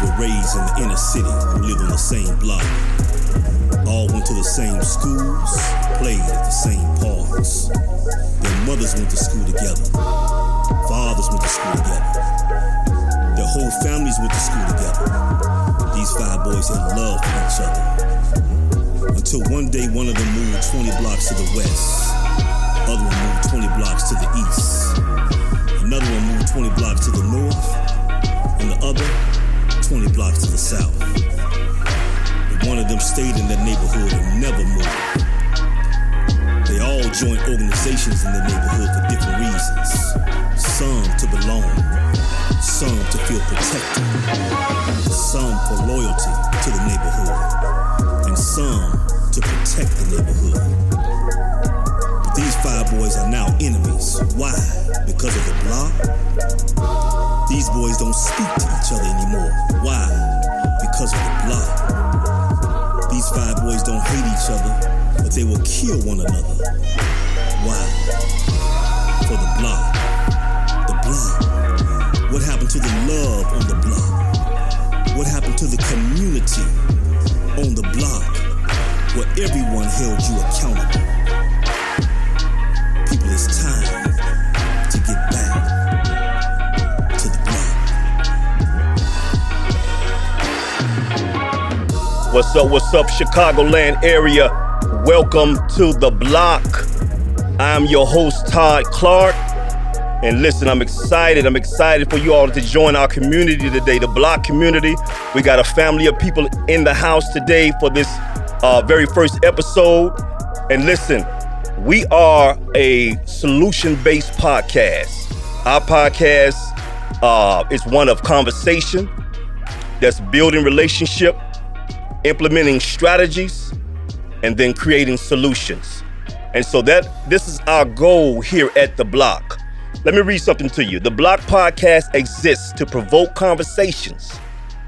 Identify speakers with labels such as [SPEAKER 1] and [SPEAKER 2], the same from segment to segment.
[SPEAKER 1] were raised in the inner city who lived on the same block. All went to the same schools, played at the same parks. Their mothers went to school together. Fathers went to school together. Their whole families went to school together. These 5 boys had love for each other. Until one day one of them moved 20 blocks to the west. Other one moved 20 blocks to the east. Another one moved 20 blocks to the north. And the other 20 blocks to the south. But one of them stayed in that neighborhood and never moved. They all joined organizations in the neighborhood for different reasons. Some to belong, some to feel protected, some for loyalty to the neighborhood, and some to protect the neighborhood. But these 5 boys are now enemies. Why? Because of the block? These boys don't speak to each other anymore. Why? Because of the block. These 5 boys don't hate each other, but they will kill one another. Why? For the block. The block. What happened to the love on the block? What happened to the community on the block where everyone held you accountable? People, it's time to get back to the block.
[SPEAKER 2] What's up, Chicagoland area? Welcome to the block. I'm your host, Todd Clark. And listen, I'm excited for you all to join our community today, the block community. We got a family of people in the house today for this very first episode. And listen, we are a solution-based podcast. Our podcast is one of conversation that's building relationship, implementing strategies, and then creating solutions. And so this is our goal here at The Block. Let me read something to you. The Block Podcast exists to provoke conversations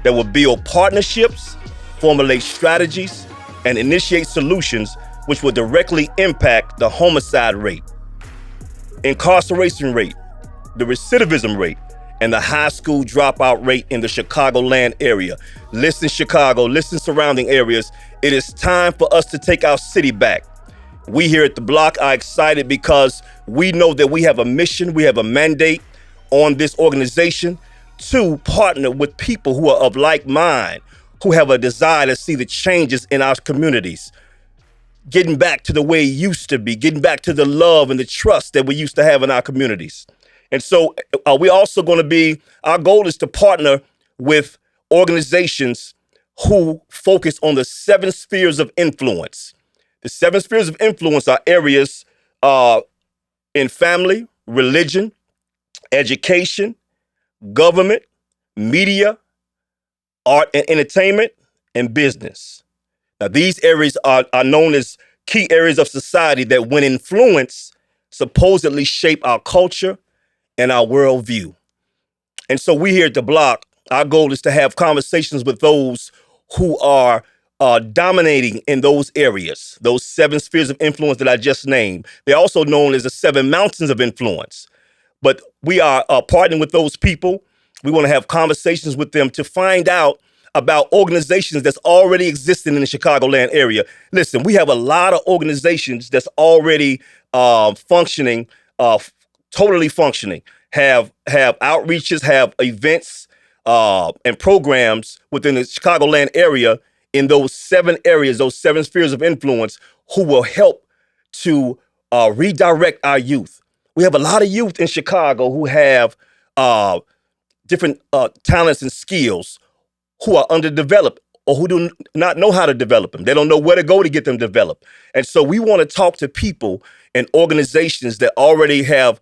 [SPEAKER 2] that will build partnerships, formulate strategies, and initiate solutions which will directly impact the homicide rate, incarceration rate, the recidivism rate, and the high school dropout rate in the Chicagoland area. Listen, Chicago, listen, surrounding areas. It is time for us to take our city back. We here at The Block are excited because we know that we have a mission, we have a mandate on this organization to partner with people who are of like mind, who have a desire to see the changes in our communities, getting back to the way it used to be, getting back to the love and the trust that we used to have in our communities. And so we're also going to be, our goal is to partner with organizations who focus on the 7 spheres of influence. The 7 spheres of influence are areas in family, religion, education, government, media, art and entertainment, and business. Now, these areas are known as key areas of society that, when influenced, supposedly shape our culture and our worldview. And so we here at The Block, our goal is to have conversations with those who are dominating in those areas, those 7 spheres of influence that I just named. They're also known as the 7 mountains of influence. But we are partnering with those people. We want to have conversations with them to find out about organizations that's already existing in the Chicagoland area. Listen, we have a lot of organizations that's already functioning, totally functioning, have outreaches, have events and programs within the Chicagoland area in those 7 areas, those 7 spheres of influence, who will help to redirect our youth. We have a lot of youth in Chicago who have different talents and skills who are underdeveloped or who do not know how to develop them. They don't know where to go to get them developed. And so we want to talk to people and organizations that already have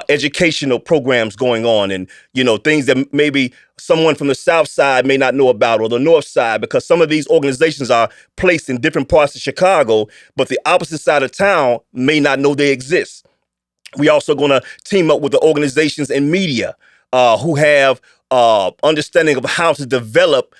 [SPEAKER 2] educational programs going on, and, you know, things that maybe someone from the South Side may not know about, or the North Side, because some of these organizations are placed in different parts of Chicago, but the opposite side of town may not know they exist. We also going to team up with the organizations in media who have understanding of how to develop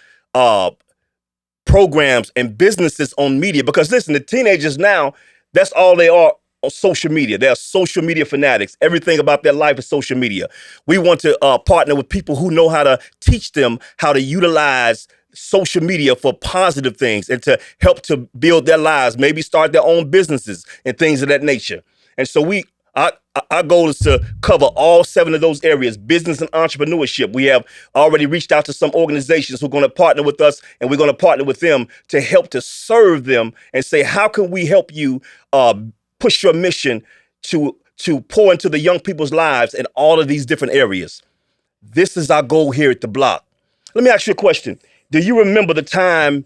[SPEAKER 2] programs and businesses on media. Because listen, the teenagers now, that's all they are on social media. They are social media fanatics. Everything about their life is social media. We want to partner with people who know how to teach them how to utilize social media for positive things and to help to build their lives, maybe start their own businesses and things of that nature. And so our, our goal is to cover all 7 of those areas: business and entrepreneurship. We have already reached out to some organizations who are going to partner with us, and we're going to partner with them to help to serve them and say, how can we help you push your mission to pour into the young people's lives in all of these different areas? This is our goal here at the block. Let me ask you a question. Do you remember the time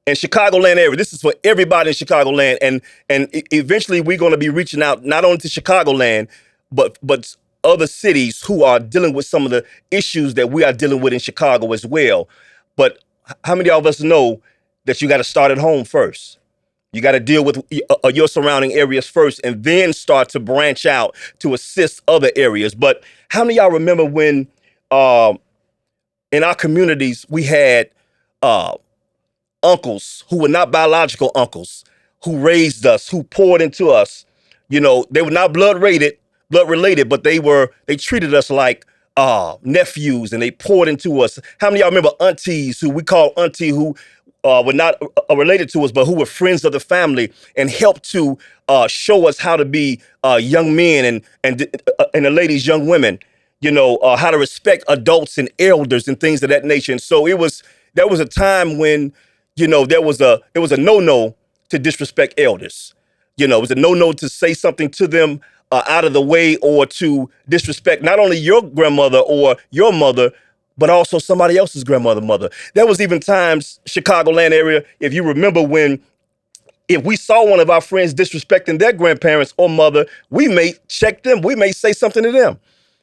[SPEAKER 2] in Chicagoland area? This is for everybody in Chicagoland, and eventually we're going to be reaching out not only to Chicagoland, but other cities who are dealing with some of the issues that we are dealing with in Chicago as well. But how many of us know that you got to start at home first? You got to deal with your surrounding areas first, and then start to branch out to assist other areas. But how many of y'all remember when in our communities we had uncles who were not biological uncles, who raised us, who poured into us? You know, they were not blood related, but they treated us like nephews, and they poured into us. How many of y'all remember aunties who we call auntie, who were not related to us, but who were friends of the family and helped to show us how to be young men and the ladies, young women, you know, how to respect adults and elders and things of that nature. And so there was a time when, you know, it was a no-no to disrespect elders. You know, it was a no-no to say something to them out of the way, or to disrespect not only your grandmother or your mother, but also somebody else's grandmother, mother. There was even times, Chicagoland area, if you remember, when if we saw one of our friends disrespecting their grandparents or mother, we may check them. We may say something to them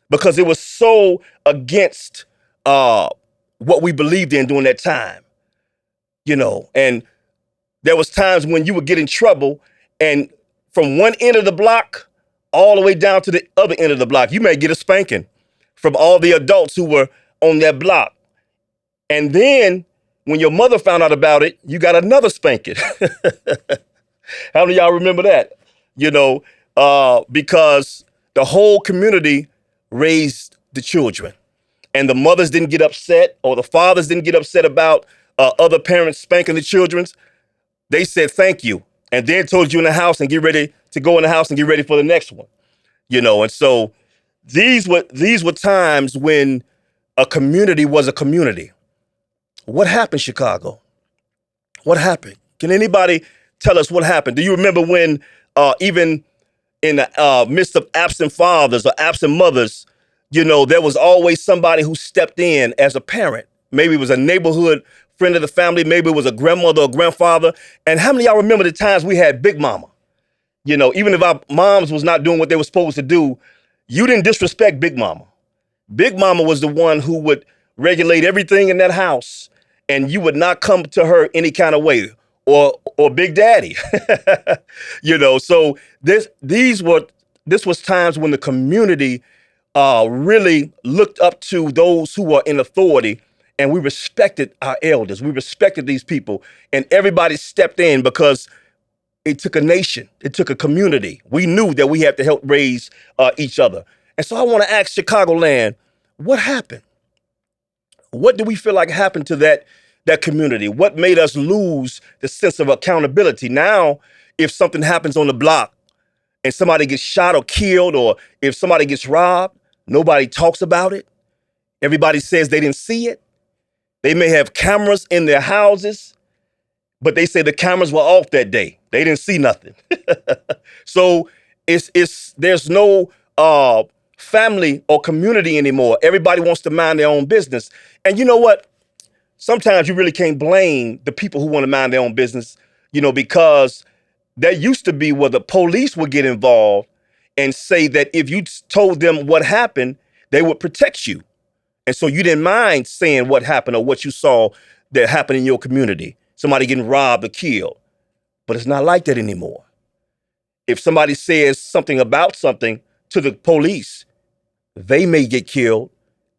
[SPEAKER 2] because it was so against what we believed in during that time, you know. And there was times when you would get in trouble, and from one end of the block all the way down to the other end of the block, you may get a spanking from all the adults who were on that block. And then when your mother found out about it, you got another spanking. How many of y'all remember that? You know, because the whole community raised the children, and the mothers didn't get upset, or the fathers didn't get upset about other parents spanking the children. They said thank you, and then told you in the house and get ready to go in the house and get ready for the next one. You know, and so these were times when a community was a community. What happened, Chicago? What happened? Can anybody tell us what happened? Do you remember when even in the midst of absent fathers or absent mothers, you know, there was always somebody who stepped in as a parent? Maybe it was a neighborhood friend of the family. Maybe it was a grandmother or grandfather. And how many of y'all remember the times we had Big Mama? You know, even if our moms was not doing what they were supposed to do, you didn't disrespect Big Mama. Big Mama was the one who would regulate everything in that house, and you would not come to her any kind of way, or Big Daddy. You know, so this was times when the community really looked up to those who are in authority, and we respected our elders. We respected these people, and everybody stepped in because it took a nation. It took a community. We knew that we had to help raise each other. And so I want to ask Chicagoland, what happened? What do we feel like happened to that community? What made us lose the sense of accountability? Now, if something happens on the block and somebody gets shot or killed, or if somebody gets robbed, nobody talks about it. Everybody says they didn't see it. They may have cameras in their houses, but they say the cameras were off that day. They didn't see nothing. So there's no family or community anymore. Everybody wants to mind their own business. And you know what? Sometimes you really can't blame the people who want to mind their own business, you know, because there used to be where the police would get involved and say that if you told them what happened, they would protect you. And so you didn't mind saying what happened or what you saw that happened in your community. Somebody getting robbed or killed. But it's not like that anymore. If somebody says something about something to the police, they may get killed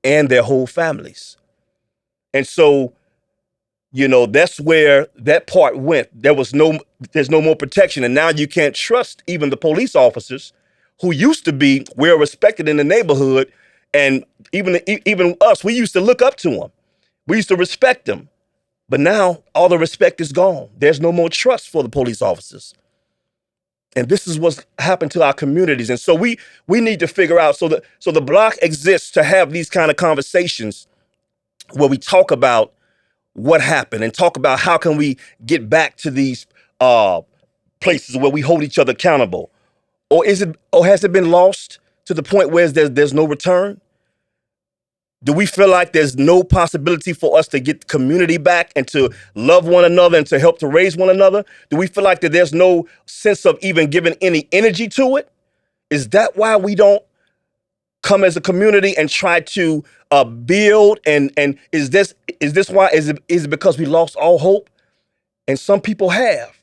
[SPEAKER 2] and their whole families. And so That's where that part went. There's no more protection. And now you can't trust even the police officers who used to be well respected in the neighborhood. And even us, we used to look up to them. We used to respect them. But now all the respect is gone. There's no more trust for the police officers. And this is what's happened to our communities. And so we need to figure out, so the block exists to have these kind of conversations where we talk about what happened and talk about how can we get back to these places where we hold each other accountable. Or has it been lost to the point where there's no return? Do we feel like there's no possibility for us to get the community back and to love one another and to help to raise one another? Do we feel like that there's no sense of even giving any energy to it? Is that why we don't come as a community and try to build? And is this why? Is it because we lost all hope? And some people have.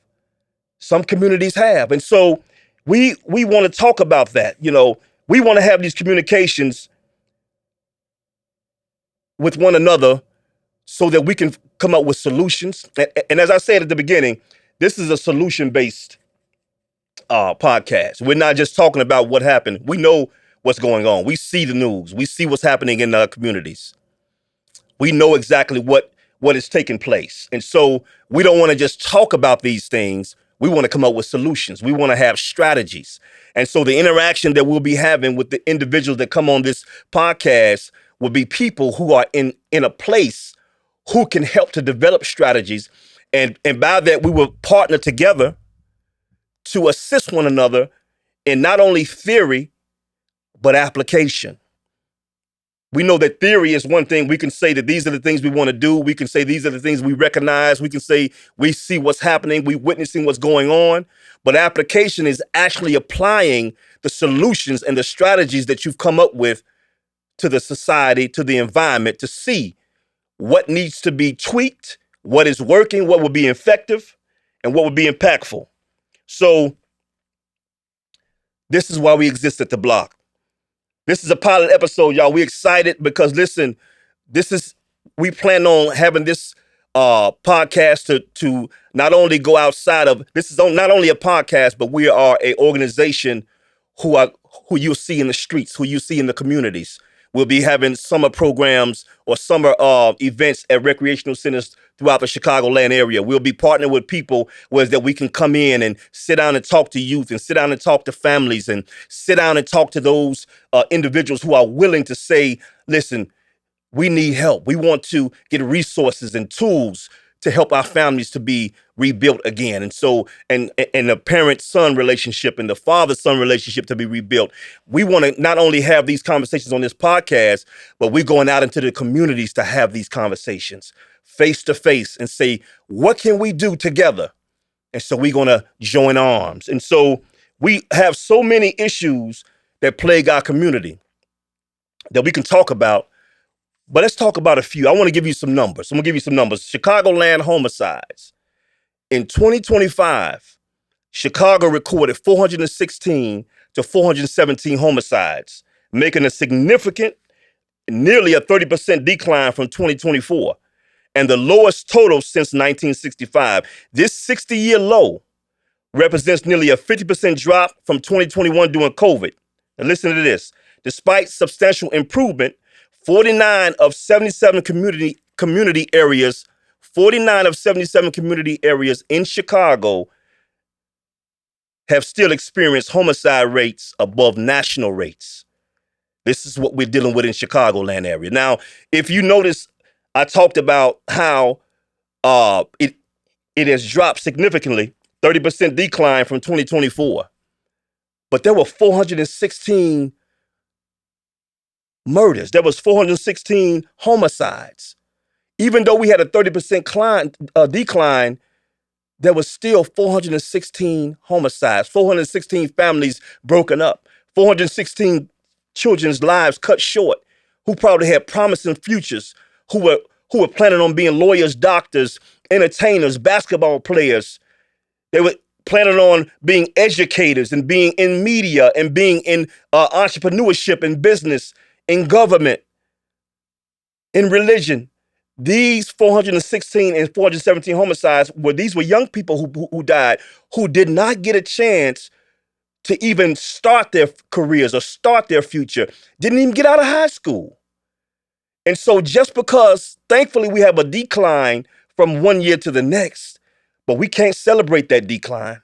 [SPEAKER 2] Some communities have. And so we want to talk about that. We want to have these communications with one another so that we can come up with solutions. And as I said at the beginning, this is a solution-based podcast. We're not just talking about what happened. We know what's going on. We see the news. We see what's happening in our communities. We know exactly what is taking place. And so we don't want to just talk about these things. We want to come up with solutions. We want to have strategies. And so the interaction that we'll be having with the individuals that come on this podcast will be people who are in a place who can help to develop strategies. And by that, we will partner together to assist one another in not only theory, but application. We know that theory is one thing. We can say that these are the things we want to do. We can say these are the things we recognize. We can say we see what's happening. We're witnessing what's going on. But application is actually applying the solutions and the strategies that you've come up with to the society, to the environment, to see what needs to be tweaked, what is working, what will be effective, and what will be impactful. So this is why we exist at the block. This is a pilot episode, y'all. We're excited because, listen, we plan on having this podcast to not only go outside of, this is not only a podcast, but we are an organization who you'll see in the streets, who you see in the communities. We'll be having summer programs or summer events at recreational centers throughout the Chicagoland area. We'll be partnering with people where that we can come in and sit down and talk to youth and sit down and talk to families and sit down and talk to those individuals who are willing to say, listen, we need help. We want to get resources and tools to help our families to be rebuilt again. And so, and the parent-son relationship and the father-son relationship to be rebuilt. We want to not only have these conversations on this podcast, but we're going out into the communities to have these conversations face to face and say, what can we do together? And so we're going to join arms. And so we have so many issues that plague our community that we can talk about. But let's talk about a few. I want to give you some numbers. I'm going to give you some numbers. Chicagoland homicides. In 2025, Chicago recorded 416 to 417 homicides, making a significant, nearly a 30% decline from 2024, and the lowest total since 1965. This 60-year low represents nearly a 50% drop from 2021 during COVID. Now listen to this. Despite substantial improvement, 49 of 77 community areas, 49 of 77 community areas in Chicago have still experienced homicide rates above national rates. This is what we're dealing with in Chicagoland area. Now, if you notice, I talked about how it has dropped significantly, 30% decline from 2024. But there were 416 murders. There was 416 homicides. Even though we had a 30% decline, there was still 416 homicides, 416 families broken up, 416 children's lives cut short, who probably had promising futures, who were planning on being lawyers, doctors, entertainers, basketball players. They were planning on being educators and being in media and being in entrepreneurship and business, in government, in religion. These 416 and 417 homicides these were young people who died, who did not get a chance to even start their careers or start their future, didn't even get out of high school. And so just because thankfully we have a decline from one year to the next, but we can't celebrate that decline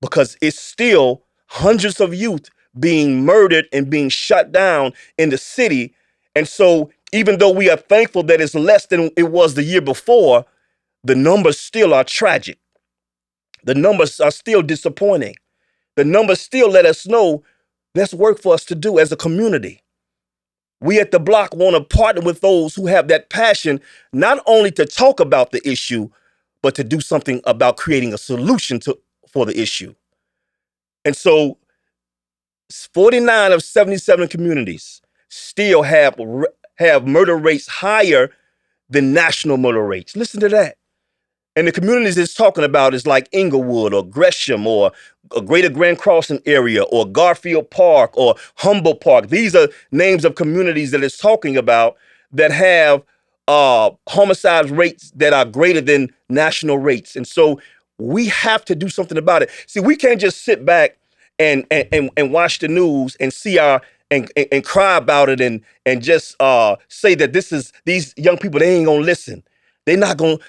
[SPEAKER 2] because it's still hundreds of youth being murdered and being shut down in the city. And so even though we are thankful that it's less than it was the year before, the numbers still are tragic. The numbers are still disappointing. The numbers still let us know there's work for us to do as a community. We at the block want to partner with those who have that passion, not only to talk about the issue, but to do something about creating a solution for the issue. And so 49 of 77 communities still have murder rates higher than national murder rates. Listen to that. And the communities it's talking about is like Inglewood or Gresham or a Greater Grand Crossing area or Garfield Park or Humboldt Park. These are names of communities that it's talking about that have homicide rates that are greater than national rates. And so we have to do something about it. See, we can't just sit back and watch the news and see and cry about it and just say that these young people, they ain't gonna listen. They're not gonna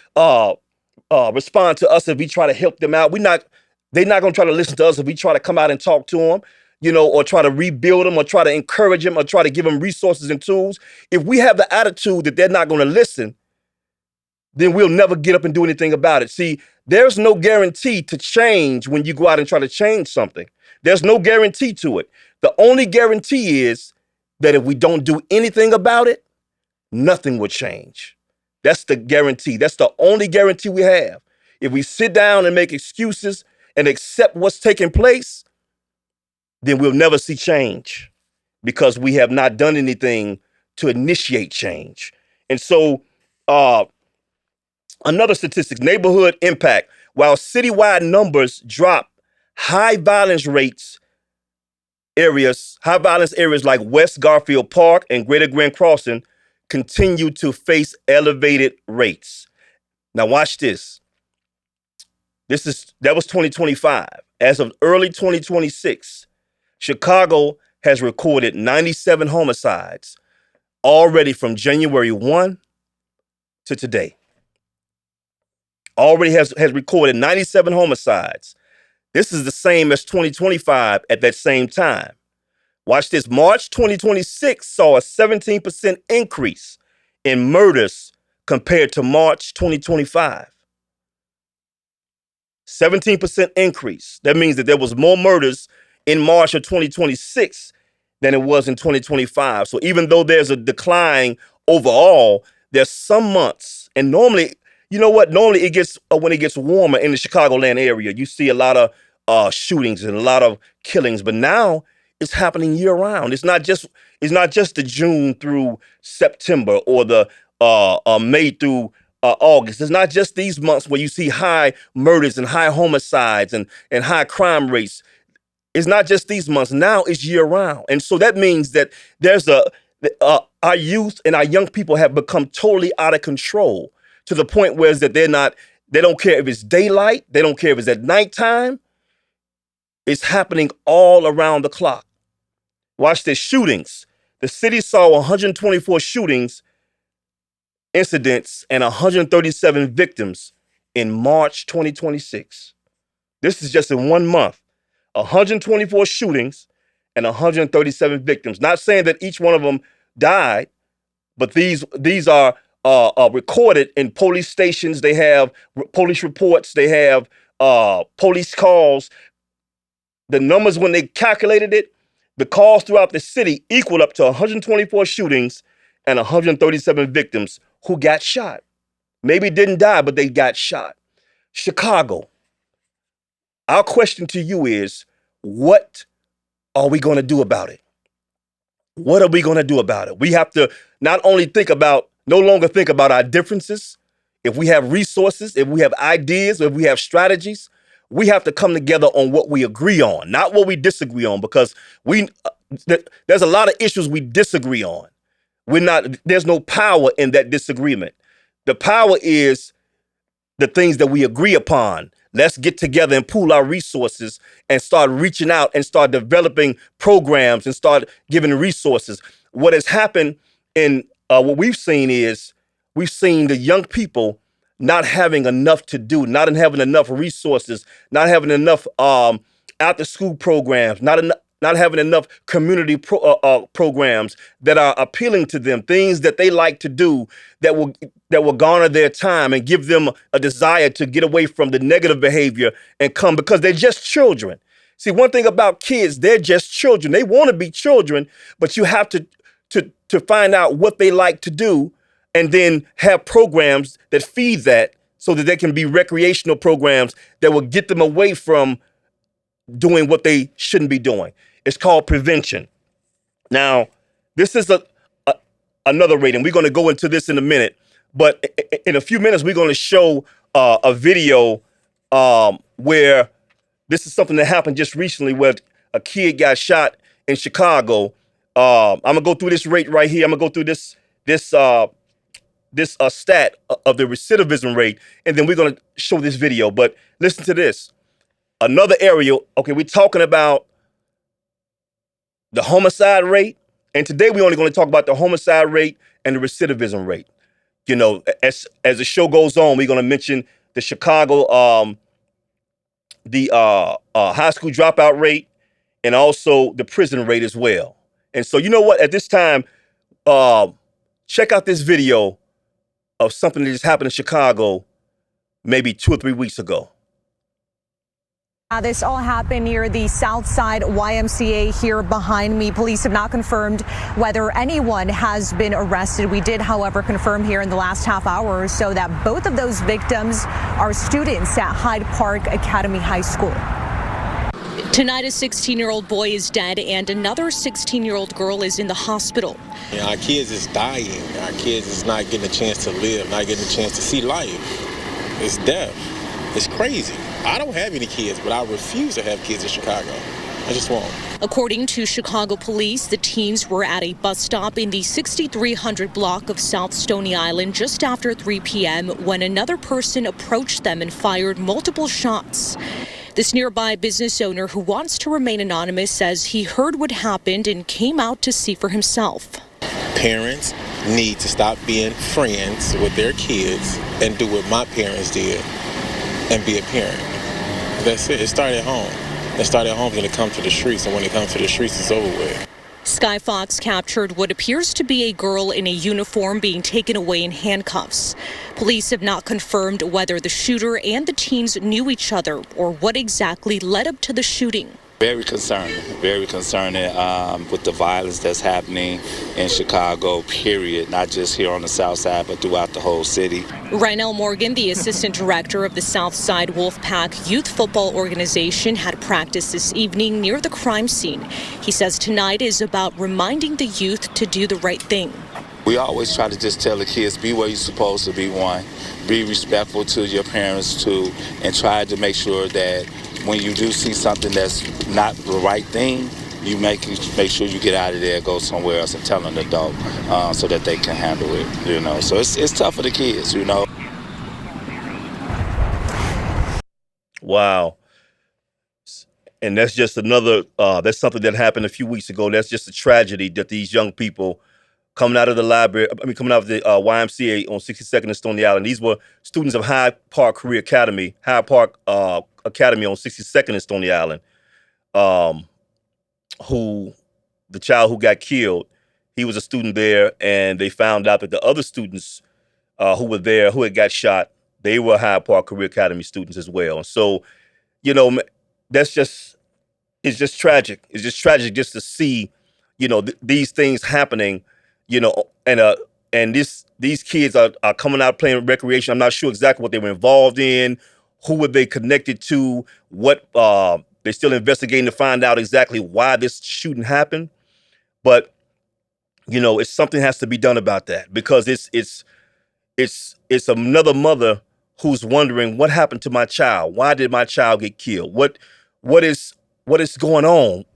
[SPEAKER 2] respond to us if we try to help them out. They're not gonna try to listen to us if we try to come out and talk to them, or try to rebuild them or try to encourage them or try to give them resources and tools. If we have the attitude that they're not gonna listen, then we'll never get up and do anything about it. See, there's no guarantee to change when you go out and try to change something. There's no guarantee to it. The only guarantee is that if we don't do anything about it, nothing will change. That's the guarantee. That's the only guarantee we have. If we sit down and make excuses and accept what's taking place, then we'll never see change because we have not done anything to initiate change. And so, another statistic, neighborhood impact. While citywide numbers drop, high violence areas like West Garfield Park and Greater Grand Crossing continue to face elevated rates. Now watch this. That was 2025. As of early 2026, Chicago has recorded 97 homicides already from January 1 to today. Already has recorded 97 homicides. This is the same as 2025 at that same time. Watch this. March 2026 saw a 17% increase in murders compared to March 2025. 17% increase. That means that there was more murders in March of 2026 than it was in 2025. So even though there's a decline overall, there's some months, and normally, you know what? Normally it gets when it gets warmer in the Chicagoland area, you see a lot of shootings and a lot of killings. But now it's happening year round. It's not just the June through September or the May through August. It's not just these months where you see high murders and high homicides and high crime rates. It's not just these months. Now it's year round. And so that means that there's our youth and our young people have become totally out of control to the point where that they don't care if it's daylight. They don't care if it's at nighttime. It's happening all around the clock. Watch this. Shootings. The city saw 124 shootings incidents and 137 victims in March 2026. This is just in 1 month. 124 shootings and 137 victims. Not saying that each one of them died, but these are recorded in police stations. They have police reports. They have police calls. The numbers, when they calculated it, the calls throughout the city equaled up to 124 shootings and 137 victims who got shot. Maybe didn't die, but they got shot. Chicago. Our question to you is, what are we going to do about it? What are we going to do about it? We have to no longer think about our differences. If we have resources, if we have ideas, if we have strategies, we have to come together on what we agree on, not what we disagree on, because there's a lot of issues we disagree on. There's no power in that disagreement. The power is the things that we agree upon. Let's get together and pool our resources and start reaching out and start developing programs and start giving resources. What has happened in what we've seen is we've seen the young people not having enough to do, not having enough resources, not having enough after school programs, not having enough community programs that are appealing to them, things that they like to do that will garner their time and give them a desire to get away from the negative behavior and come, because they're just children. See, one thing about kids, they're just children. They want to be children, but you have to find out what they like to do and then have programs that feed that so that they can be recreational programs that will get them away from doing what they shouldn't be doing. It's called prevention. Now, this is another rating. We're going to go into this in a minute, but in a few minutes, we're going to show a video where this is something that happened just recently where a kid got shot in Chicago. I'm going to go through this rate right here. I'm going to go through this stat of the recidivism rate, and then we're going to show this video. But listen to this. Another area, okay, we're talking about the homicide rate, and today we're only going to talk about the homicide rate and the recidivism rate. You know, as the show goes on, we're going to mention the Chicago, the high school dropout rate, and also the prison rate as well. And so, you know what? At this time, check out this video of something that just happened in Chicago maybe 2 or 3 weeks ago.
[SPEAKER 3] This all happened near the South Side YMCA here behind me. Police have not confirmed whether anyone has been arrested. We did, however, confirm here in the last half hour or so that both of those victims are students at Hyde Park Academy High School. Tonight, a 16-year-old boy is dead and another 16-year-old girl is in the hospital.
[SPEAKER 4] Yeah, our kids is dying. Our kids is not getting a chance to live, not getting a chance to see life. It's death. It's crazy. I don't have any kids, but I refuse to have kids in Chicago. I just won't.
[SPEAKER 3] According to Chicago police, the teens were at a bus stop in the 6300 block of South Stony Island just after 3 p.m. when another person approached them and fired multiple shots. This nearby business owner who wants to remain anonymous says he heard what happened and came out to see for himself.
[SPEAKER 4] Parents need to stop being friends with their kids and do what my parents did and be a parent. That's it. It started at home. It started at home, then it comes to the streets, and when it comes to the streets, it's over with.
[SPEAKER 3] Sky Fox captured what appears to be a girl in a uniform being taken away in handcuffs. Police have not confirmed whether the shooter and the teens knew each other or what exactly led up to the shooting.
[SPEAKER 5] Very concerning with the violence that's happening in Chicago, period, not just here on the South Side, but throughout the whole city.
[SPEAKER 3] Rynell Morgan, the assistant director of the South Side Wolfpack Youth Football Organization, had practice this evening near the crime scene. He says tonight is about reminding the youth to do the right thing.
[SPEAKER 5] We always try to just tell the kids, be where you're supposed to be, one. Be respectful to your parents, two, and try to make sure that when you do see something that's not the right thing, you make sure you get out of there, go somewhere else and tell an adult so that they can handle it, you know. So it's tough for the kids, you know.
[SPEAKER 2] Wow. And that's just another, that's something that happened a few weeks ago. That's just a tragedy that these young people coming out of the library, coming out of the YMCA on 62nd and Stony Island. These were students of Hyde Park Career Academy, Hyde Park Academy on 62nd and Stony Island, the child who got killed, he was a student there, and they found out that the other students who were there, who had got shot, they were Hyde Park Career Academy students as well. And so, you know, it's just tragic. It's just tragic just to see, you know, these things happening, you know, and these kids are coming out playing recreation. I'm not sure exactly what they were involved in, who were they connected to, what they're still investigating to find out exactly why this shooting happened. But, you know, something has to be done about that, because it's another mother who's wondering what happened to my child. Why did my child get killed? What is going on?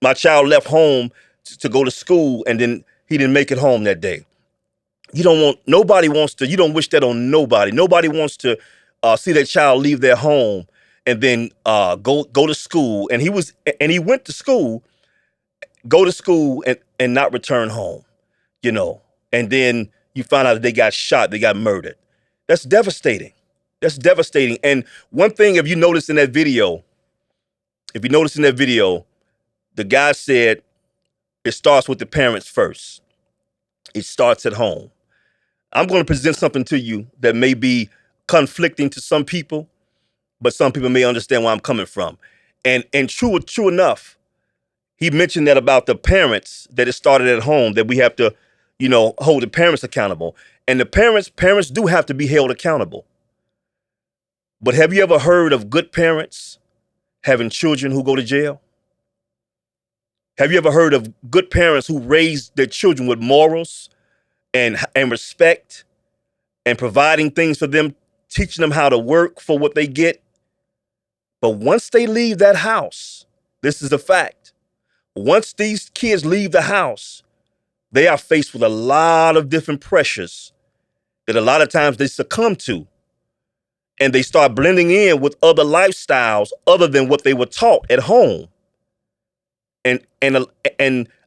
[SPEAKER 2] My child left home to go to school, and then he didn't make it home that day. You don't wish that on nobody. Nobody wants to see their child leave their home and then go to school. And he went to school, go to school and not return home, you know. And then you find out that they got shot, they got murdered. That's devastating. That's devastating. And one thing, if you notice in that video, the guy said it starts with the parents first. It starts at home. I'm going to present something to you that may be conflicting to some people, but some people may understand where I'm coming from. And true enough, he mentioned that about the parents, that it started at home, that we have to, hold the parents accountable. And the parents do have to be held accountable. But have you ever heard of good parents having children who go to jail? Have you ever heard of good parents who raise their children with morals and respect and providing things for them, teaching them how to work for what they get? But once they leave that house, this is a fact. Once these kids leave the house, they are faced with a lot of different pressures that a lot of times they succumb to. And they start blending in with other lifestyles other than what they were taught at home. And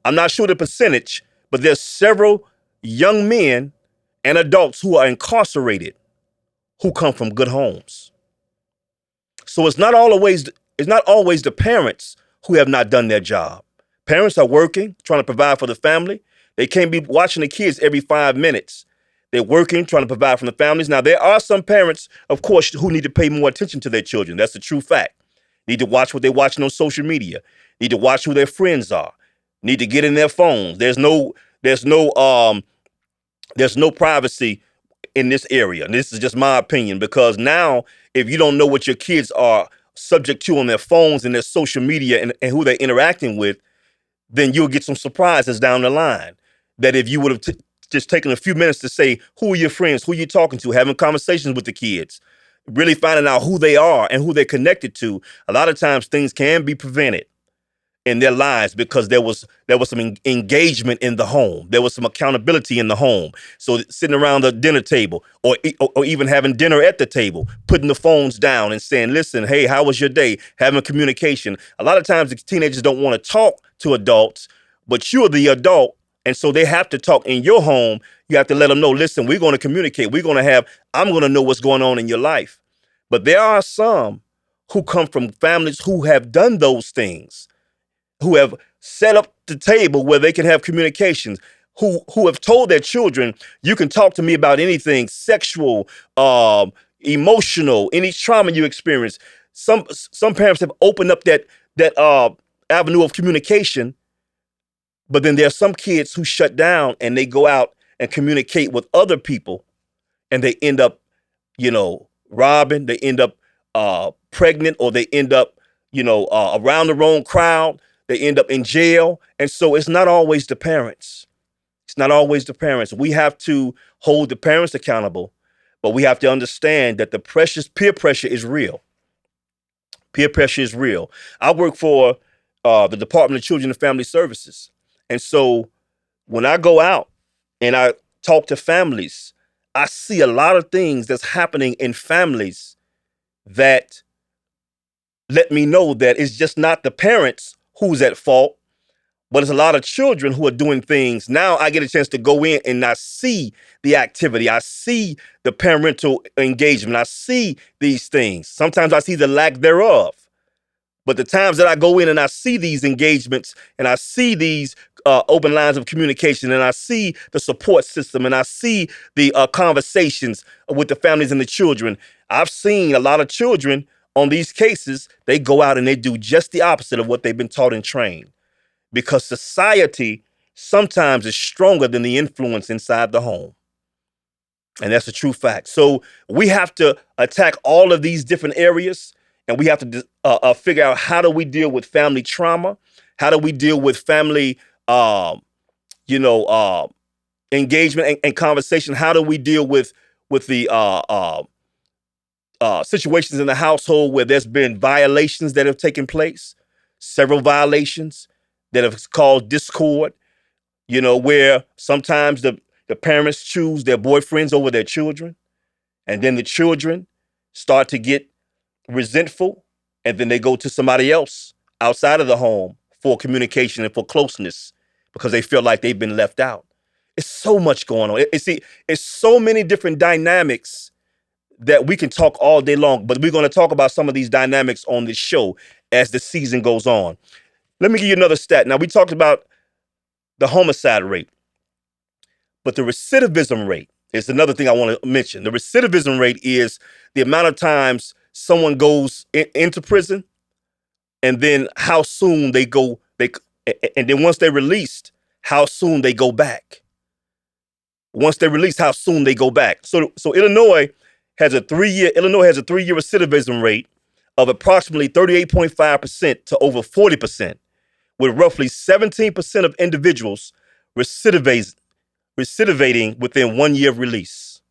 [SPEAKER 2] I'm not sure the percentage, but there's several young men and adults who are incarcerated who come from good homes. So it's not always the parents who have not done their job. Parents are working, trying to provide for the family. They can't be watching the kids every 5 minutes. They're working, trying to provide for the families. Now, there are some parents, of course, who need to pay more attention to their children. That's a true fact. Need to watch what they're watching on social media. Need to watch who their friends are. Need to get in their phones. There's no privacy in this area. And this is just my opinion, because now if you don't know what your kids are subject to on their phones and their social media and who they're interacting with, then you'll get some surprises down the line. That if you would have just taken a few minutes to say, who are your friends, who are you talking to, having conversations with the kids, really finding out who they are and who they're connected to, a lot of times things can be prevented in their lives because there was some engagement in the home. There was some accountability in the home. So sitting around the dinner table or even having dinner at the table, putting the phones down and saying, listen, hey, how was your day? Having communication. A lot of times the teenagers don't want to talk to adults, but you're the adult. And so they have to talk in your home. You have to let them know, listen, we're going to communicate. I'm going to know what's going on in your life. But there are some who come from families who have done those things, who have set up the table where they can have communications, who have told their children, you can talk to me about anything sexual, emotional, any trauma you experience. Some parents have opened up that avenue of communication, but then there are some kids who shut down and they go out and communicate with other people, and they end up, robbing. They end up pregnant, or they end up, around the wrong crowd. They end up in jail. And so it's not always the parents. It's not always the parents. We have to hold the parents accountable, but we have to understand that peer pressure is real. Peer pressure is real. I work for the Department of Children and Family Services. And so when I go out and I talk to families, I see a lot of things that's happening in families that let me know that it's just not the parents who's at fault, but it's a lot of children who are doing things. Now I get a chance to go in and I see the activity. I see the parental engagement. I see these things. Sometimes I see the lack thereof. But the times that I go in and I see these engagements and I see these open lines of communication and I see the support system and I see the conversations with the families and the children, I've seen a lot of children on these cases, they go out and they do just the opposite of what they've been taught and trained, because society sometimes is stronger than the influence inside the home. And that's a true fact. So we have to attack all of these different areas, and we have to figure out, how do we deal with family trauma? How do we deal with family, engagement and conversation? How do we deal with the situations in the household where there's been violations that have taken place, several violations that have caused discord, where sometimes The parents choose their boyfriends over their children, and then the children start to get resentful, and then they go to somebody else outside of the home for communication and for closeness because they feel like they've been left out. It's so much going on. It's so many different dynamics that we can talk all day long, but we're going to talk about some of these dynamics on this show as the season goes on. Let me give you another stat. Now, we talked about the homicide rate, but the recidivism rate is another thing I want to mention. The recidivism rate is the amount of times someone goes into prison, and then how soon they go, and then once they're released, how soon they go back. Once they're released, how soon they go back. So Illinois has a 3-year recidivism rate of approximately 38.5% to over 40%, with roughly 17% of individuals recidivating within 1 year of release.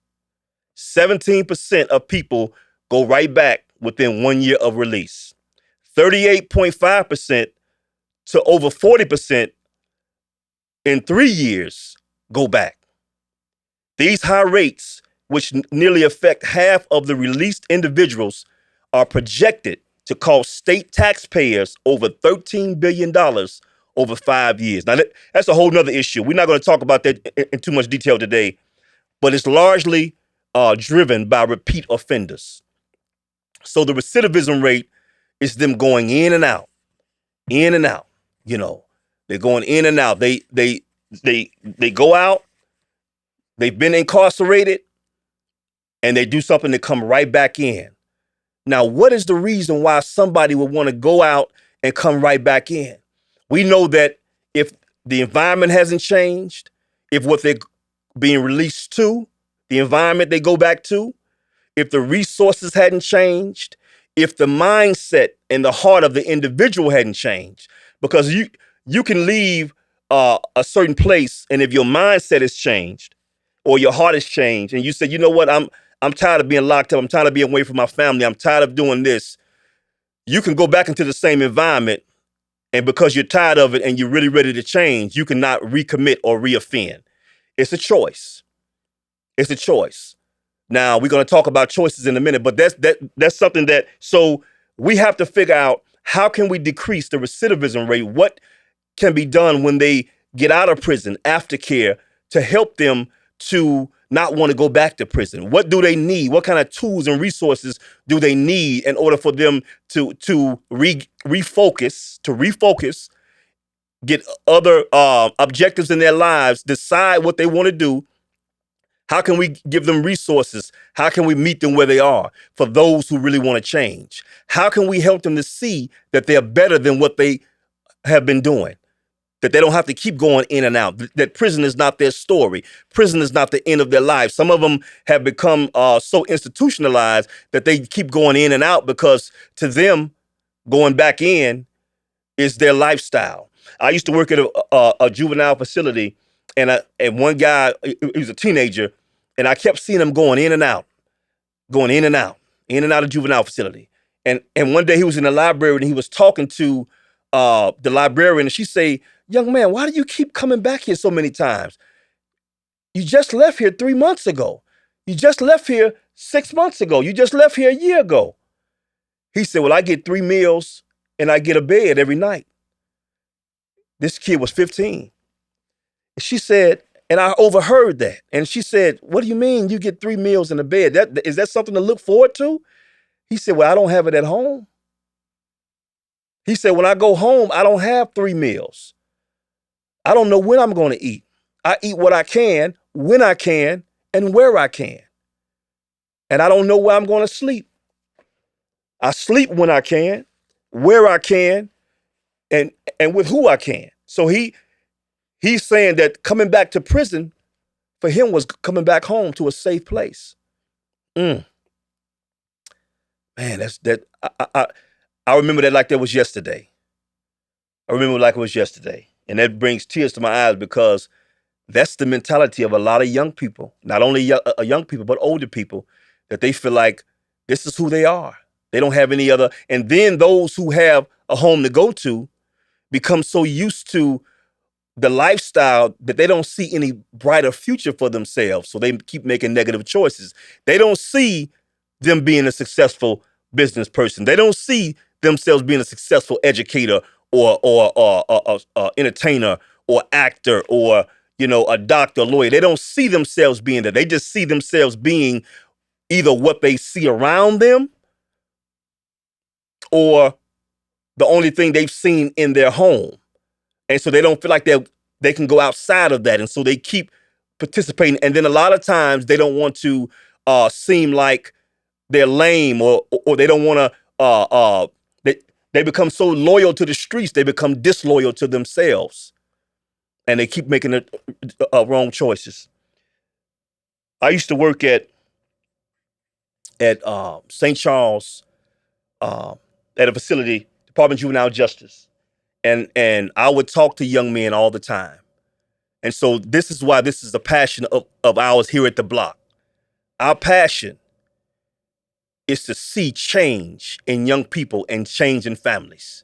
[SPEAKER 2] 17% of people go right back within 1 year of release. 38.5% to over 40% in 3 years go back. These high rates, which nearly affect half of the released individuals, are projected to cost state taxpayers over $13 billion over 5 years. Now, that's a whole nother issue. We're not going to talk about that in too much detail today, but it's largely driven by repeat offenders. So the recidivism rate is them going in and out, in and out. You know, they're going in and out. They go out, they've been incarcerated, and they do something to come right back in. Now, what is the reason why somebody would want to go out and come right back in? We know that if the environment hasn't changed, if what they're being released to, the environment they go back to, if the resources hadn't changed, if the mindset and the heart of the individual hadn't changed, because you can leave a certain place, and if your mindset has changed or your heart has changed, and you say, you know what, I'm tired of being locked up, I'm tired of being away from my family, I'm tired of doing this, you can go back into the same environment, and because you're tired of it and you're really ready to change, you cannot recommit or reoffend. It's a choice. It's a choice. Now, we're going to talk about choices in a minute, but that's something that, so we have to figure out, how can we decrease the recidivism rate? What can be done when they get out of prison, aftercare, to help them to not want to go back to prison? What do they need? What kind of tools and resources do they need in order for them to refocus, get other objectives in their lives, decide what they want to do? How can we give them resources? How can we meet them where they are for those who really want to change? How can we help them to see that they're better than what they have been doing? That they don't have to keep going in and out, that prison is not their story. Prison is not the end of their life. Some of them have become so institutionalized that they keep going in and out because to them, going back in is their lifestyle. I used to work at a juvenile facility, and one guy, he was a teenager, and I kept seeing him going in and out, in and out of juvenile facility. And one day he was in the library and he was talking to the librarian, and she say, "Young man, why do you keep coming back here so many times? You just left here 3 months ago. You just left here 6 months ago. You just left here a year ago." He said, "Well, I get 3 meals and I get a bed every night." This kid was 15. She said, and I overheard that. And she said, "What do you mean you get 3 meals and a bed? Is that something to look forward to?" He said, "Well, I don't have it at home." He said, "When I go home, I don't have 3 meals. I don't know when I'm going to eat. I eat what I can, when I can, and where I can. And I don't know where I'm going to sleep. I sleep when I can, where I can, and with who I can." So he's saying that coming back to prison for him was coming back home to a safe place. Man, I remember that like that was yesterday. I remember like it was yesterday. And that brings tears to my eyes because that's the mentality of a lot of young people, not only young people, but older people, that they feel like this is who they are. They don't have any other. And then those who have a home to go to become so used to the lifestyle that they don't see any brighter future for themselves. So they keep making negative choices. They don't see them being a successful business person. They don't see themselves being a successful educator or entertainer or actor or a doctor, lawyer. They don't see themselves being that. They just see themselves being either what they see around them or the only thing they've seen in their home. And so they don't feel like they can go outside of that. And so they keep participating. And then a lot of times they don't want to seem like they're lame or they don't want to they become so loyal to the streets, they become disloyal to themselves. And they keep making wrong choices. I used to work at St. Charles at a facility, Department of Juvenile Justice. And I would talk to young men all the time. And so this is why this is a passion of ours here at the block. Our passion is to see change in young people and change in families.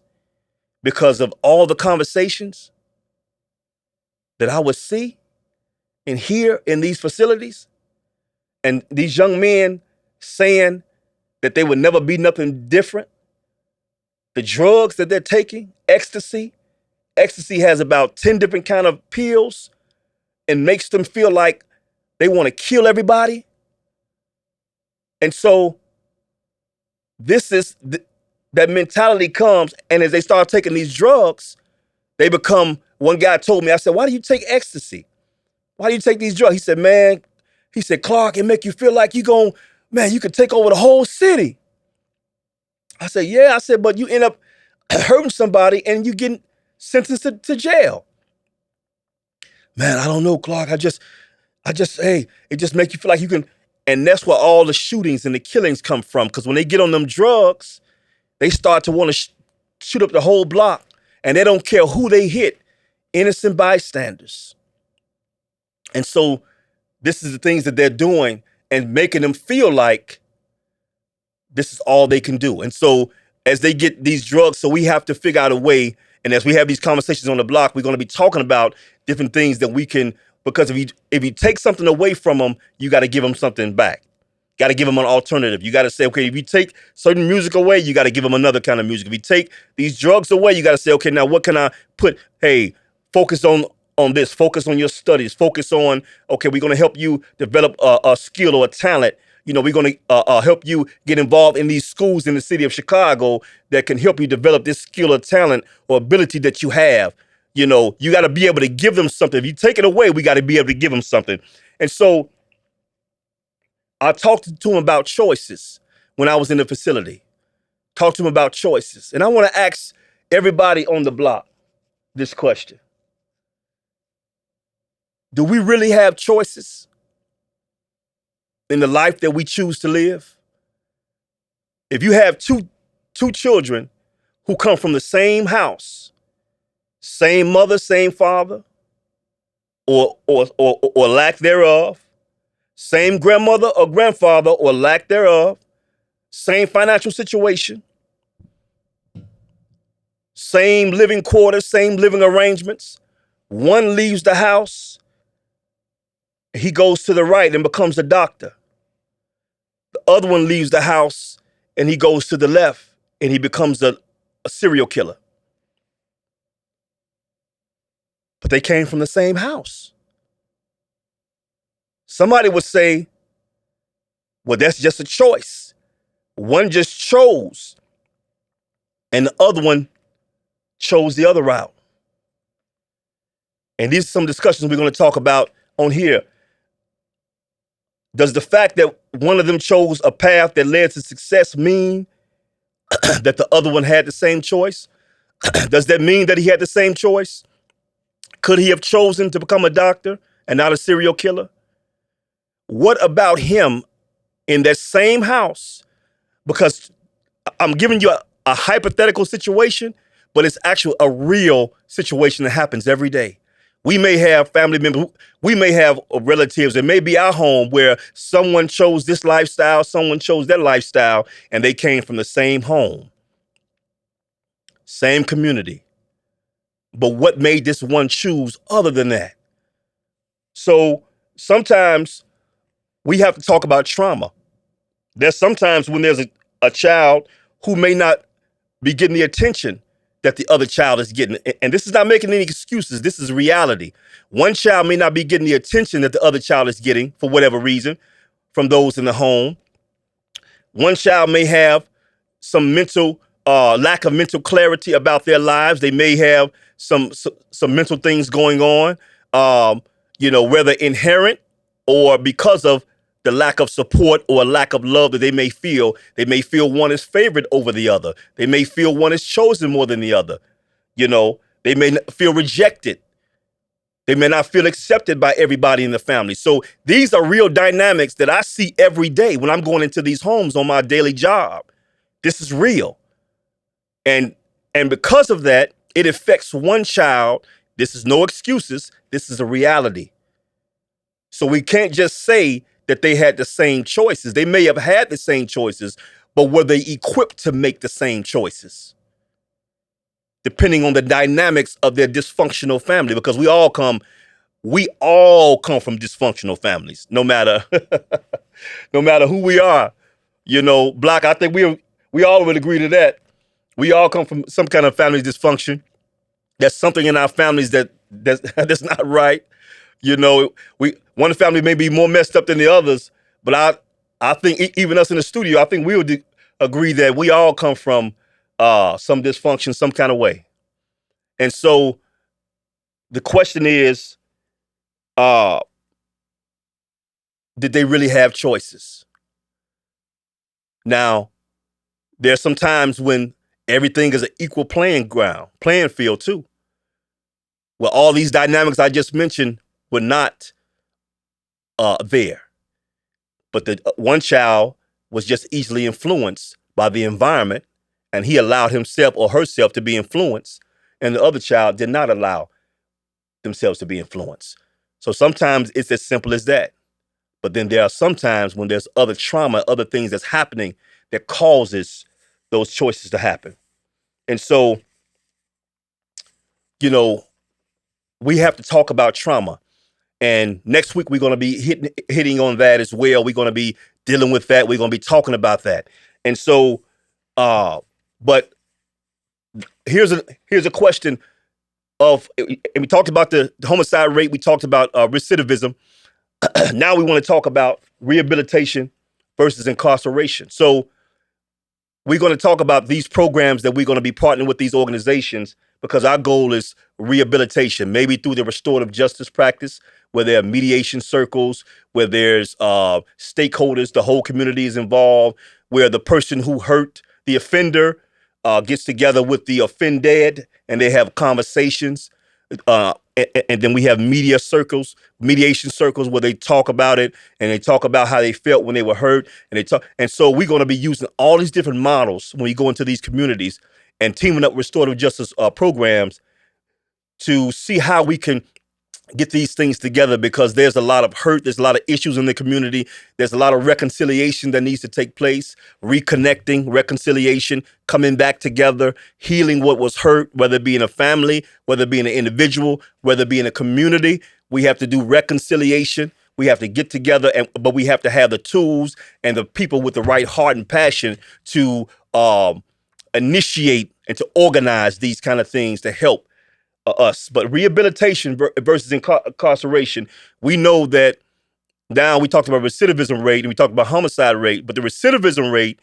[SPEAKER 2] Because of all the conversations that I would see and hear in these facilities, and these young men saying that they would never be nothing different. The drugs that they're taking, ecstasy has about 10 different kind of pills and makes them feel like they want to kill everybody. And so that mentality comes, and as they start taking these drugs, they become, one guy told me, I said, why do you take ecstasy? Why do you take these drugs? He said, man, Clark, it make you feel like you could take over the whole city. I said, yeah. I said, but you end up hurting somebody and you getting sentenced to jail. Man, I don't know, Clark. Hey, it just make you feel like you can. And that's where all the shootings and the killings come from. Because when they get on them drugs, they start to want to shoot up the whole block. And they don't care who they hit, innocent bystanders. And so this is the things that they're doing and making them feel like this is all they can do. And so as they get these drugs, so we have to figure out a way. And as we have these conversations on the block, we're going to be talking about different things that we can, because if you take something away from them, you got to give them something back. Got to give them an alternative. You got to say, okay, if you take certain music away, you got to give them another kind of music. If you take these drugs away, you got to say, okay, now what can I put? Hey, focus on this. Focus on your studies. Focus on, okay, we're going to help you develop a skill or a talent. We're going to help you get involved in these schools in the city of Chicago that can help you develop this skill or talent or ability that you have. You got to be able to give them something. If you take it away, we got to be able to give them something. And so I talked to him about choices when I was in the facility. Talked to him about choices. And I want to ask everybody on the block this question. Do we really have choices in the life that we choose to live? If you have two children who come from the same house, same mother, same father, or lack thereof, same grandmother or grandfather or lack thereof, same financial situation, same living quarters, same living arrangements. One leaves the house, he goes to the right and becomes a doctor. The other one leaves the house and he goes to the left and he becomes a serial killer. But they came from the same house. Somebody would say, well, that's just a choice. One just chose, and the other one chose the other route. And these are some discussions we're going to talk about on here. Does the fact that one of them chose a path that led to success mean that the other one had the same choice? Does that mean that he had the same choice? Could he have chosen to become a doctor and not a serial killer? What about him in that same house? Because I'm giving you a hypothetical situation, but it's actually a real situation that happens every day. We may have family members, we may have relatives, it may be our home where someone chose this lifestyle, someone chose that lifestyle, and they came from the same home, same community, But what made this one choose other than that? So sometimes we have to talk about trauma. There's sometimes when there's a child who may not be getting the attention that the other child is getting. And this is not making any excuses. This is reality. One child may not be getting the attention that the other child is getting for whatever reason from those in the home. One child may have some mental lack of mental clarity about their lives. They may have some mental things going on, whether inherent or because of the lack of support or lack of love that they may feel. They may feel one is favored over the other. They may feel one is chosen more than the other. They may feel rejected. They may not feel accepted by everybody in the family. So these are real dynamics that I see every day when I'm going into these homes on my daily job. This is real. And because of that, it affects one child. This is no excuses. This is a reality. So we can't just say that they had the same choices. They may have had the same choices, but were they equipped to make the same choices? Depending on the dynamics of their dysfunctional family, because we all come from dysfunctional families, no matter who we are. Black, I think we all would agree to that. We all come from some kind of family dysfunction. There's something in our families that's not right. One family may be more messed up than the others, but I think even us in the studio, I think we would agree that we all come from some dysfunction, some kind of way. And so the question is, did they really have choices? Now, there's some times when everything is an equal playing field too. Well, all these dynamics I just mentioned were not there. But the one child was just easily influenced by the environment, and he allowed himself or herself to be influenced, and the other child did not allow themselves to be influenced. So sometimes it's as simple as that. But then there are some times when there's other trauma, other things that's happening that causes those choices to happen. And so, we have to talk about trauma. And next week, we're going to be hitting on that as well. We're going to be dealing with that. We're going to be talking about that. And so, but here's a question of, and we talked about the homicide rate. We talked about recidivism. Now we want to talk about rehabilitation versus incarceration. So we're going to talk about these programs that we're going to be partnering with these organizations, because our goal is rehabilitation, maybe through the restorative justice practice, where there are mediation circles, where there's stakeholders, the whole community is involved, where the person who hurt the offender gets together with the offended and they have conversations. And then we have mediation circles where they talk about it and they talk about how they felt when they were hurt. And so we're going to be using all these different models when we go into these communities and teaming up restorative justice programs to see how we can get these things together, because there's a lot of hurt. There's a lot of issues in the community. There's a lot of reconciliation that needs to take place, reconnecting, reconciliation, coming back together, healing what was hurt, whether it be in a family, whether it be in an individual, whether it be in a community. We have to do reconciliation. We have to get together, but we have to have the tools and the people with the right heart and passion to initiate and to organize these kind of things to help us. But rehabilitation versus incarceration, we know that now we talked about recidivism rate and we talked about homicide rate, but the recidivism rate,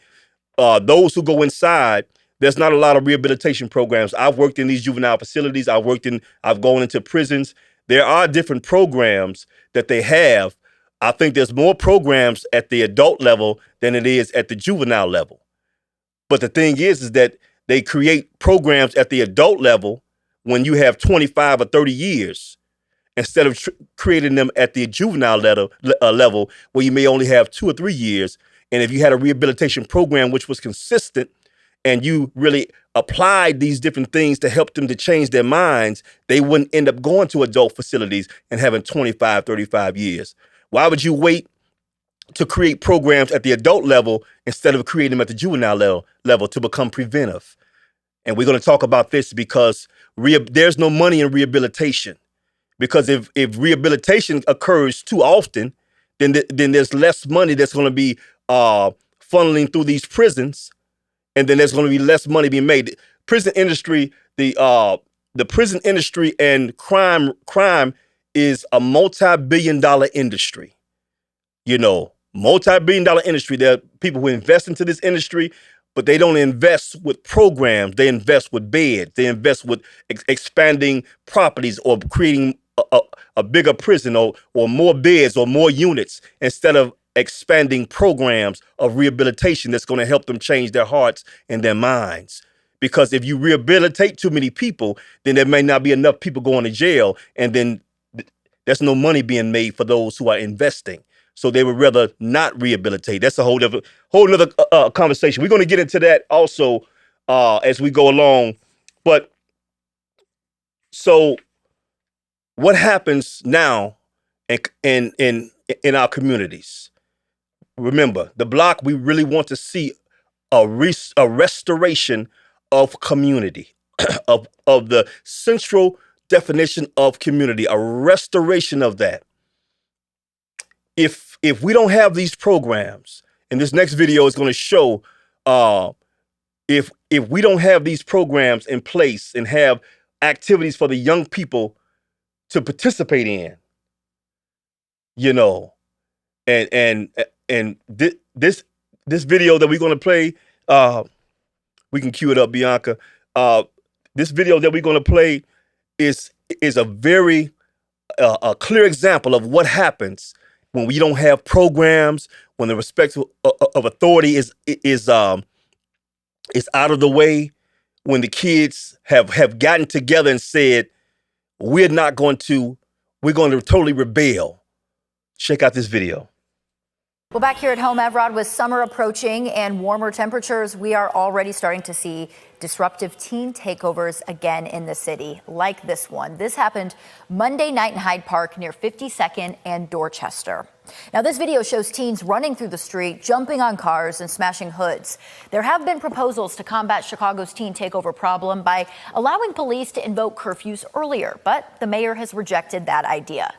[SPEAKER 2] those who go inside, there's not a lot of rehabilitation programs. I've worked in these juvenile facilities. I've gone into prisons. There are different programs that they have. I think there's more programs at the adult level than it is at the juvenile level. But the thing is that they create programs at the adult level when you have 25 or 30 years, instead of creating them at the juvenile level where you may only have 2 or 3 years. And if you had a rehabilitation program which was consistent and you really applied these different things to help them to change their minds, they wouldn't end up going to adult facilities and having 25, 35 years. Why would you wait to create programs at the adult level instead of creating them at the juvenile level to become preventive? And we're going to talk about this because there's no money in rehabilitation. Because if rehabilitation occurs too often, then there's less money that's going to be funneling through these prisons, and then there's going to be less money being made. Prison industry, the prison industry and crime is a multi-billion-dollar industry. Multi-billion-dollar industry. There are people who invest into this industry, but they don't invest with programs. They invest with beds. They invest with expanding properties or creating a bigger prison or more beds or more units instead of expanding programs of rehabilitation that's going to help them change their hearts and their minds. Because if you rehabilitate too many people, then there may not be enough people going to jail, and then there's no money being made for those who are investing. So they would rather not rehabilitate. That's a whole other conversation. We're going to get into that also as we go along. But so what happens now in our communities? Remember, the block, we really want to see a restoration of community, of the central definition of community, a restoration of that. If we don't have these programs, and this next video is going to show, if we don't have these programs in place and have activities for the young people to participate in, and this video that we're going to play, we can cue it up, Bianca. This video that we're going to play is a very a clear example of what happens when we don't have programs, when the respect of authority is out of the way, when the kids have gotten together and said, we're going to totally rebel. Check out this video.
[SPEAKER 6] Well, back here at home, Evrod, with summer approaching and warmer temperatures, we are already starting to see disruptive teen takeovers again in the city, like this one. This happened Monday night in Hyde Park near 52nd and Dorchester. Now, this video shows teens running through the street, jumping on cars and smashing hoods. There have been proposals to combat Chicago's teen takeover problem by allowing police to invoke curfews earlier, but the mayor has rejected that idea.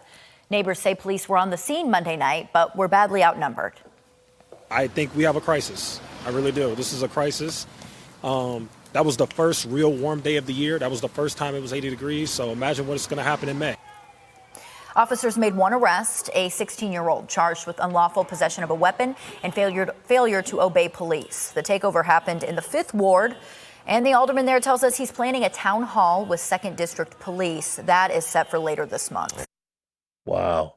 [SPEAKER 6] Neighbors say police were on the scene Monday night, but were badly outnumbered.
[SPEAKER 7] I think we have a crisis. I really do. This is a crisis. That was the first real warm day of the year. That was the first time it was 80 degrees. So imagine what's going to happen in May.
[SPEAKER 6] Officers made one arrest, a 16-year-old charged with unlawful possession of a weapon and failure to obey police. The takeover happened in the 5th Ward, and the alderman there tells us he's planning a town hall with 2nd District Police. That is set for later this month.
[SPEAKER 2] Wow.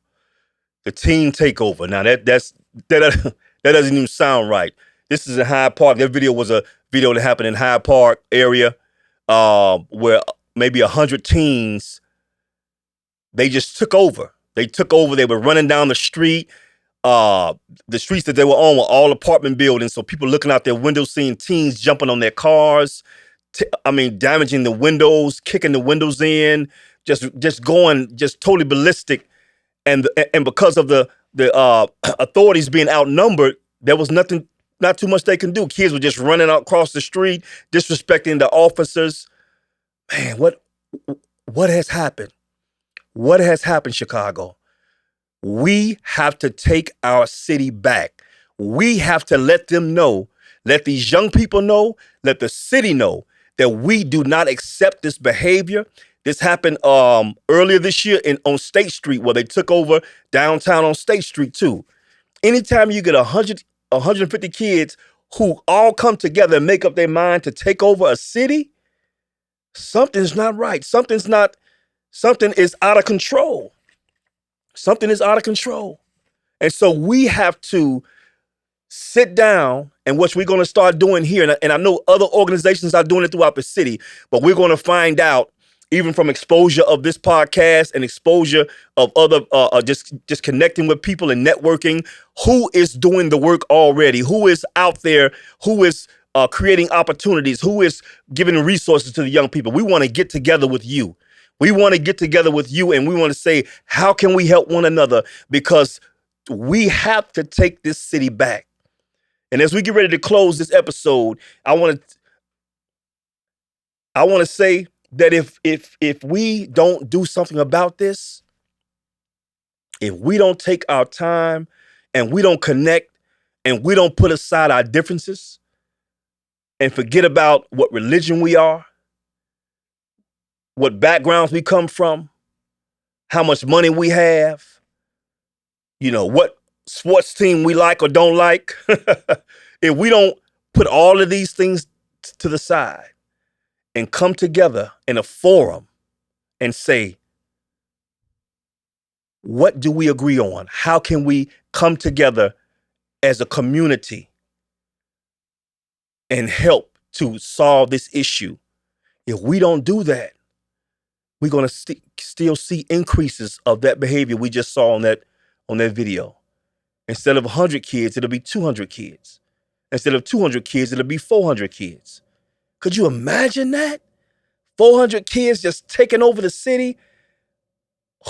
[SPEAKER 2] The teen takeover. Now that doesn't even sound right. This is in Hyde Park. That video was a video that happened in Hyde Park area where maybe 100 teens, they just took over. They took over. They were running down the street. The streets that they were on were all apartment buildings. So people looking out their windows, seeing teens jumping on their cars, damaging the windows, kicking the windows in, just going totally ballistic. And because of the authorities being outnumbered, there was not too much they can do. Kids were just running out across the street, disrespecting the officers. Man, what has happened? What has happened, Chicago? We have to take our city back. We have to let them know, let these young people know, let the city know that we do not accept this behavior. This happened earlier this year on State Street, where they took over downtown on State Street too. Anytime you get 150 kids who all come together and make up their mind to take over a city, something's not right. Something is out of control. Something is out of control. And so we have to sit down, and what we're going to start doing here, and I know other organizations are doing it throughout the city, but we're going to find out, even from exposure of this podcast and exposure of other, just connecting with people and networking, who is doing the work already, who is out there, who is creating opportunities, who is giving resources to the young people. We want to get together with you. We want to get together with you, and we want to say, how can we help one another? Because we have to take this city back. And as we get ready to close this episode, I want to I want to say that if we don't do something about this, if we don't take our time and we don't connect and we don't put aside our differences and forget about what religion we are, what backgrounds we come from, how much money we have, what sports team we like or don't like, if we don't put all of these things to the side and come together in a forum and say, what do we agree on? How can we come together as a community and help to solve this issue? If we don't do that, we're going to still see increases of that behavior we just saw on that video. Instead of 100 kids, it'll be 200 kids. Instead of 200 kids, it'll be 400 kids. Could you imagine that? 400 kids just taking over the city?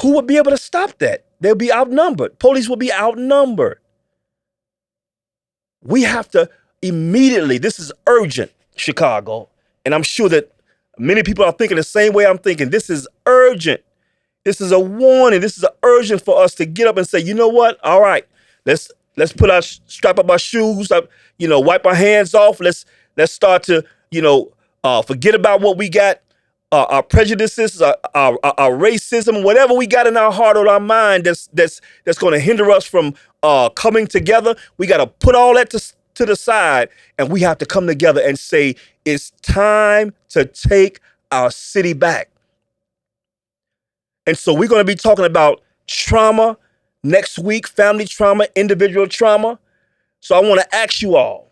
[SPEAKER 2] Who would be able to stop that? They'll be outnumbered. Police will be outnumbered. We have to immediately, this is urgent, Chicago, and I'm sure that many people are thinking the same way I'm thinking. This is urgent. This is a warning. This is urgent for us to get up and say, you know what? All right, let's strap up our shoes, wipe our hands off. Let's start to, forget about what we got, our prejudices, our racism, whatever we got in our heart or our mind that's going to hinder us from coming together. We got to put all that to the side, and we have to come together and say, it's time to take our city back. And so we're going to be talking about trauma next week, family trauma, individual trauma. So I want to ask you all,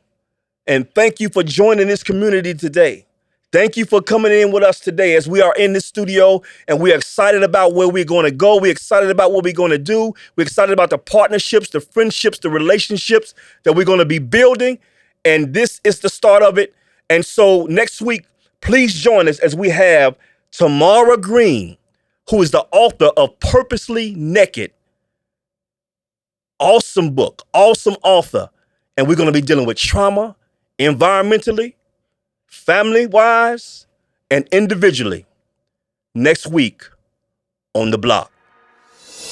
[SPEAKER 2] and thank you for joining this community today. Thank you for coming in with us today as we are in this studio and we're excited about where we're going to go. We're excited about what we're going to do. We're excited about the partnerships, the friendships, the relationships that we're going to be building. And this is the start of it. And so next week, please join us as we have Tamara Green, who is the author of Purposely Naked. Awesome book, awesome author. And we're going to be dealing with trauma, environmentally, family-wise, and individually next week on The Block.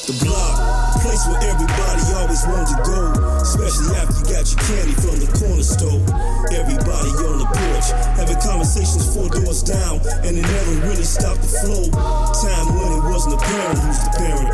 [SPEAKER 1] The Block, the place where everybody always wanted to go, especially after you got your candy from the corner store. Everybody on the porch, having conversations 4 doors down, and it never really stopped the flow. Time when it wasn't apparent who's the parent,